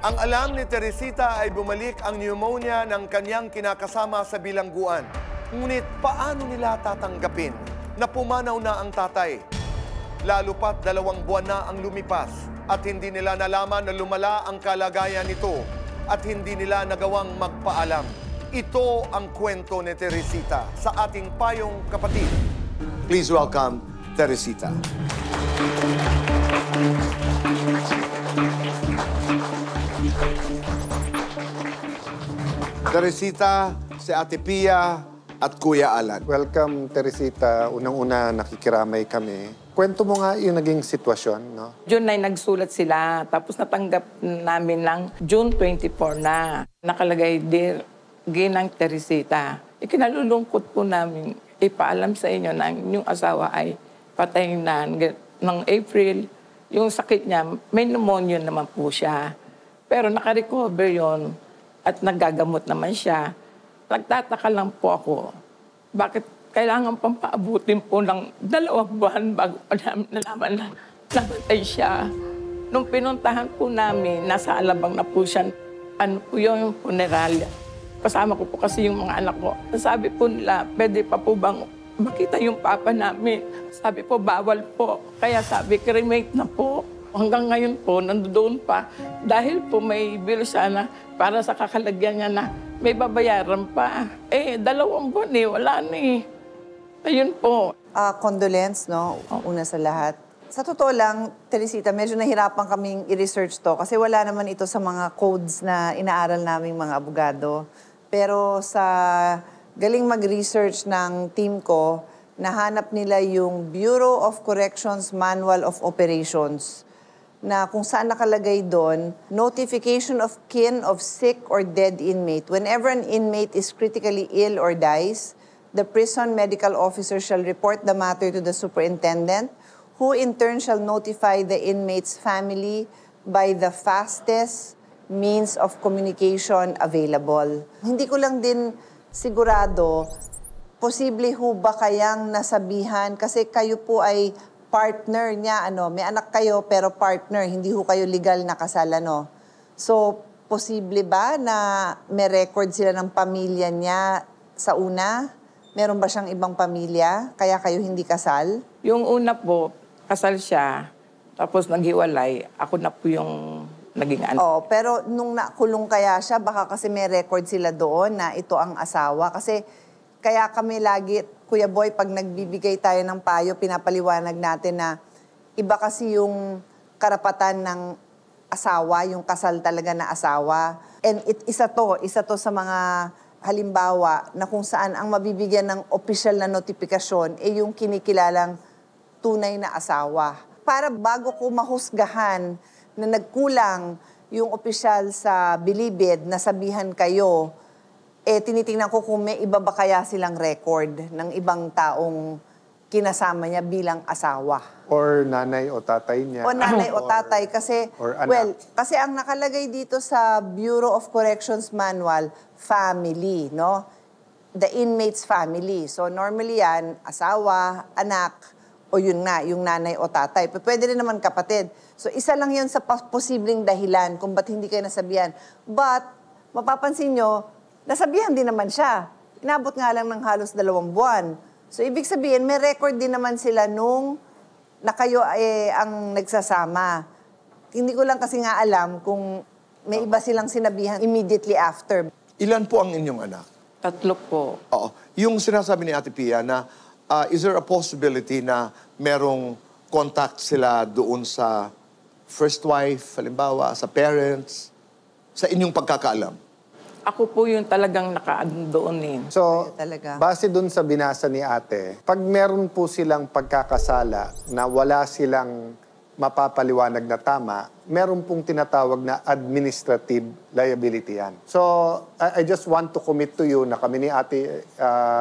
Ang alam ni Teresita ay bumalik ang pneumonia ng kanyang kinakasama sa bilangguan. Ngunit paano nila tatanggapin na pumanaw na ang tatay? Lalo pat 2 buwan na ang lumipas at hindi nila nalaman na lumala ang kalagayan nito at hindi nila nagawang magpaalam. Ito ang kwento ni Teresita sa ating payong kapatid. Please welcome Teresita. Teresita, si Ate Pia at Kuya Alan. Welcome, Teresita. Unang-una, nakikiramay kami. Kwento mo nga yung naging sitwasyon, no? June 9 nagsulat sila, tapos natanggap namin ng June 24 na. Nakalagay, Dear Ginang Teresita, ikinalulungkot po namin ipaalam sa inyo na yung asawa ay patay na ng April. Yung sakit niya, may pneumonia naman po siya. Pero nakarecover yon at nagagamot naman siya. Nagtataka lang po ako, bakit kailangan pang paabutin po ng 2 buwan bago pa namin nalaman na namatay siya. Nung pinuntahan po namin, nasa Alabang na po siya, ano po yung funeral. Kasama ko po kasi yung mga anak ko. Sabi po nila, pwede pa po bang makita yung papa namin? Sabi po, bawal po. Kaya sabi, cremate na po. Hanggang ngayon po, nandoon pa. Dahil po may bill siya na para sa kakalagyan niya na may babayaran pa. 2 buwan wala na Ayun po. Condolence, no? Una sa lahat. Sa totoo lang, Teresita, medyo nahirapan kaming i-research to kasi wala naman ito sa mga codes na inaaral naming mga abogado. Pero sa galing mag-research ng team ko, nahanap nila yung Bureau of Corrections Manual of Operations na kung saan nakalagay doon, notification of kin of sick or dead inmate. Whenever an inmate is critically ill or dies, the prison medical officer shall report the matter to the superintendent, who in turn shall notify the inmate's family by the fastest means of communication available. Hindi ko lang din sigurado, posible ho ba kayang nasabihan, kasi kayo po ay partner niya, may anak kayo pero partner, hindi ho kayo legal na kasal, So, posible ba na may record sila ng pamilya niya sa una? Meron ba siyang ibang pamilya, kaya kayo hindi kasal? Yung una po, kasal siya, tapos naghiwalay. Ako na po yung naging anak. Oo, pero nung nakulong kaya siya, baka kasi may record sila doon na ito ang asawa. Kasi kaya kami lagi, Kuya Boy, pag nagbibigay tayo ng payo, pinapaliwanag natin na iba kasi yung karapatan ng asawa, yung kasal talaga na asawa. And isa to sa mga halimbawa na kung saan ang mabibigyan ng opisyal na notifikasyon ay yung kinikilalang tunay na asawa. Para bago ko mahusgahan na nagkulang yung opisyal sa bilibid na sabihan kayo, tinitingnan ko kung may iba ba kaya silang record ng ibang taong kinasama niya bilang asawa. Or nanay o tatay niya. O nanay o tatay. Kasi, kasi ang nakalagay dito sa Bureau of Corrections Manual, family, no? The inmate's family. So normally yan, asawa, anak, o yun na, yung nanay o tatay. Pwede rin naman kapatid. So isa lang yun sa posibleng dahilan kung ba't hindi kayo nasabihan. But, mapapansin nyo, nasabihan din naman siya. Inabot nga lang ng halos 2 buwan. So, ibig sabihin, may record din naman sila nung na kayo ang nagsasama. Hindi ko lang kasi nga alam kung may iba silang sinabihan immediately after. Ilan po ang inyong anak? 3 po. Oo. Yung sinasabi ni Ate Pia na is there a possibility na merong contact sila doon sa first wife, halimbawa, sa parents, sa inyong pagkakaalam? Ako po yung talagang nakaandoon So, Talaga. base dun sa binasa ni ate, pag meron po silang pagkakasala na wala silang mapapaliwanag na tama, meron pong tinatawag na administrative liability yan. So, I just want to commit to you na kami ni Ate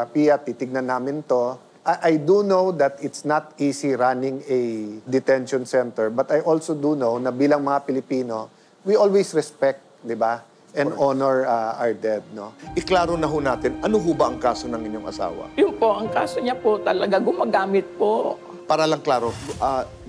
Pia, titignan namin to. I do know that it's not easy running a detention center, but I also do know na bilang mga Pilipino, we always respect, di ba? And honor our dead, no? Iklaro na ho natin, ano ho ba ang kaso ng inyong asawa? Yun po, ang kaso niya po talaga gumagamit po. Para lang klaro,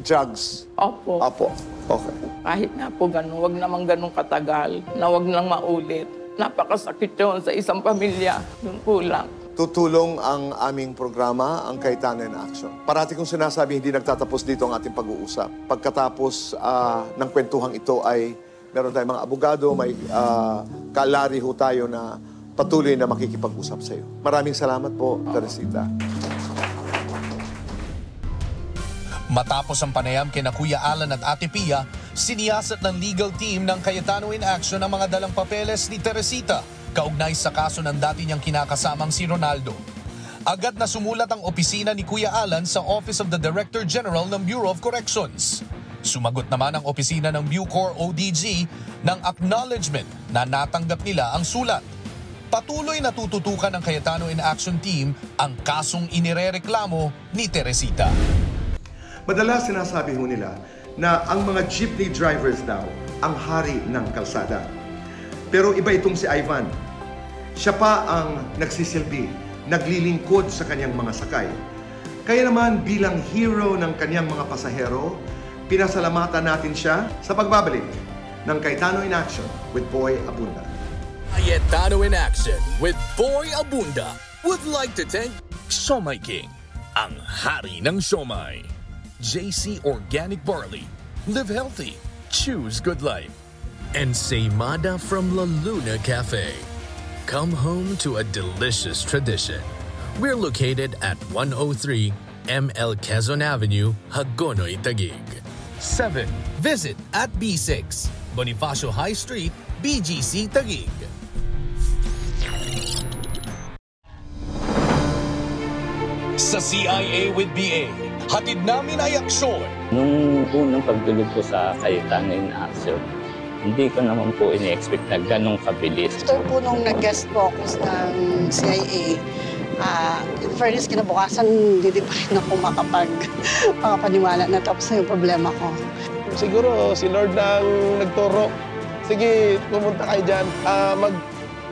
drugs. Opo. Apo. Okay. Kahit nga po ganun, wag naman ganun katagal, na wag nang maulit. Napakasakit yun sa isang pamilya. Yun po lang. Tutulong ang aming programa, ang Cayetano in Action. Parati kong sinasabi, hindi nagtatapos dito ang ating pag-uusap. Pagkatapos ng kwentuhang ito ay meron tayong mga abogado, may kalari ho tayo na patuloy na makikipag-usap sa iyo. Maraming salamat po, Teresita. Matapos ang panayam kina Kuya Alan at Ate Pia, siniyasat ng legal team ng Cayetano in Action ang mga dalang papeles ni Teresita kaugnay sa kaso ng dati niyang kinakasamang si Ronaldo. Agad na sumulat ang opisina ni Kuya Alan sa Office of the Director General ng Bureau of Corrections. Sumagot naman ang opisina ng Bucor ODG ng acknowledgement na natanggap nila ang sulat. Patuloy na tututukan ng Cayetano in Action team ang kasong inirereklamo ni Teresita. Madalas sinasabi ho nila na ang mga jeepney drivers daw ang hari ng kalsada. Pero iba itong si Ivan. Siya pa ang nagsisilbi, naglilingkod sa kanyang mga sakay. Kaya naman bilang hero ng kanyang mga pasahero, pinasalamatan natin siya sa pagbabalik ng Cayetano in Action with Boy Abunda. Cayetano in Action with Boy Abunda would like to thank Siomai King, ang hari ng siomai. JC Organic Barley. Live healthy. Choose good life. And Seimada from La Luna Cafe. Come home to a delicious tradition. We're located at 103 ML Quezon Avenue, Hagonoy, Taguig. 7. Visit at B6, Bonifacio High Street, BGC, Taguig. Sa CIA with BA, hatid namin ay aksyon. Nung unang pagdulog ko sa Cayetano in Action, hindi ko naman po ini-expect na ganong kabilis. After po nung nag-guest focus ng CIA, in fairness, kinabukasan, hindi pa rin ako makapaniwala na tapos na yung problema ko. Siguro si Lord nang nagturo. Sige, pumunta kayo dyan.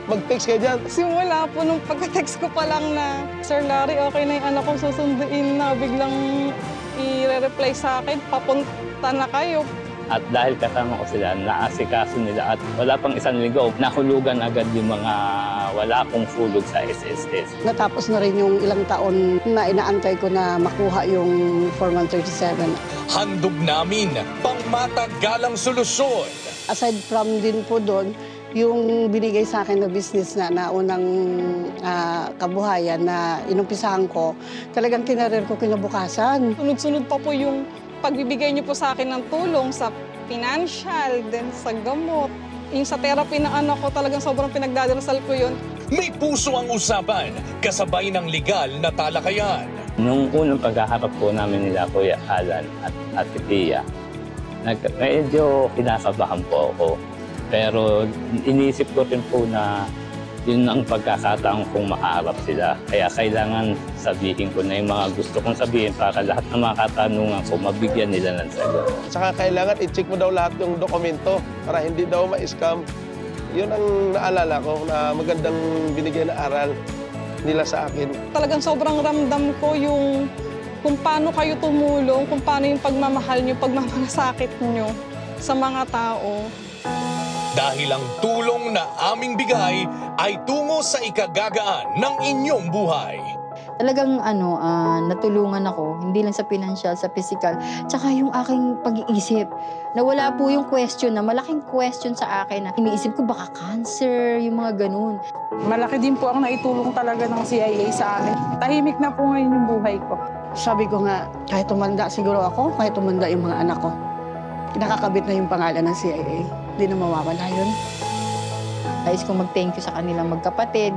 Mag-text kayo dyan. Simula po nung pagka-text ko pa lang na, Sir Larry, okay na yung anak ko susunduin na, biglang i-reply sa akin, papunta na kayo. At dahil kasama ko sila, naasikaso nila at wala pang isang linggo, nahulugan agad yung mga wala pong fulog sa SSS. Natapos na rin yung ilang taon na inaantay ko na makuha yung Form 137. Handog namin pangmatagalang solusyon. Aside from din po doon, yung binigay sa akin na business na naunang kabuhayan na inumpisahan ko, talagang tinarir ko kinabukasan. Sunod-sunod pa po yung pagbibigay niyo po sa akin ng tulong sa financial, then sa gamot. Yung sa therapy ng anak ko, talagang sobrang pinagdadarasal ko yun. May puso ang usapan, kasabay ng legal na talakayan. Nung unang pagkaharap po namin nila Kuya Alan at Ate Pia, medyo kinakabahan po ako. Pero iniisip ko rin po na yun ang pagkakataon kong makaharap sila. Kaya kailangan sabihin ko na yung mga gusto kong sabihin para lahat ng mga katanungan ko, mabigyan nila ng sagot. Saka kailangan i-check mo daw lahat yung dokumento para hindi daw ma-scam. Yun ang naalala ko na magandang binigyan na aral nila sa akin. Talagang sobrang ramdam ko yung kung paano kayo tumulong, kung paano yung pagmamahal nyo, pagmamalasakit nyo sa mga tao. Dahil ang tulong na aming bigay ay tungo sa ikagagaan ng inyong buhay. Talagang natulungan ako, hindi lang sa financial, sa physical, tsaka yung aking pag-iisip. Nawala po yung question na, malaking question sa akin na iniisip ko baka cancer, yung mga ganun. Malaki din po ang naitulong talaga ng CIA sa amin. Tahimik na po ngayon yung buhay ko. Sabi ko nga, kahit tumanda siguro ako, kahit tumanda yung mga anak ko, nakakabit na yung pangalan ng CIA. Hindi na mawawala yun. Nais kong mag-thank you sa kanilang magkapatid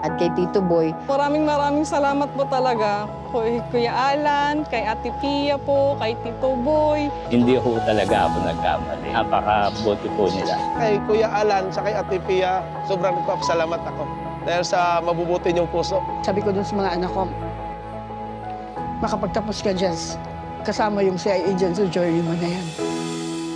at kay Tito Boy. Maraming salamat po talaga kay Kuya Alan, kay Ate Pia po, kay Tito Boy. Hindi ko talaga ako nagkamali. Napakabuti po nila. Kay Kuya Alan sa kay Ate Pia, sobrang nagpapasalamat ako dahil sa mabubuti niyong puso. Sabi ko dun sa mga anak ko, makapagtapos ka dyan, kasama yung CIA dyan sa journey mo na yan.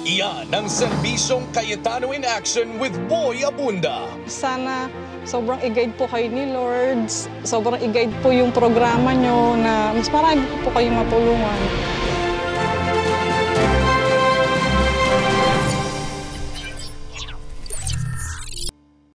Iyan ang serbisyong Cayetano in Action with Boy Abunda. Sana sobrang i-guide po kayo ni Lord. Sobrang i-guide po yung programa nyo na mas marami po kayong matulungan.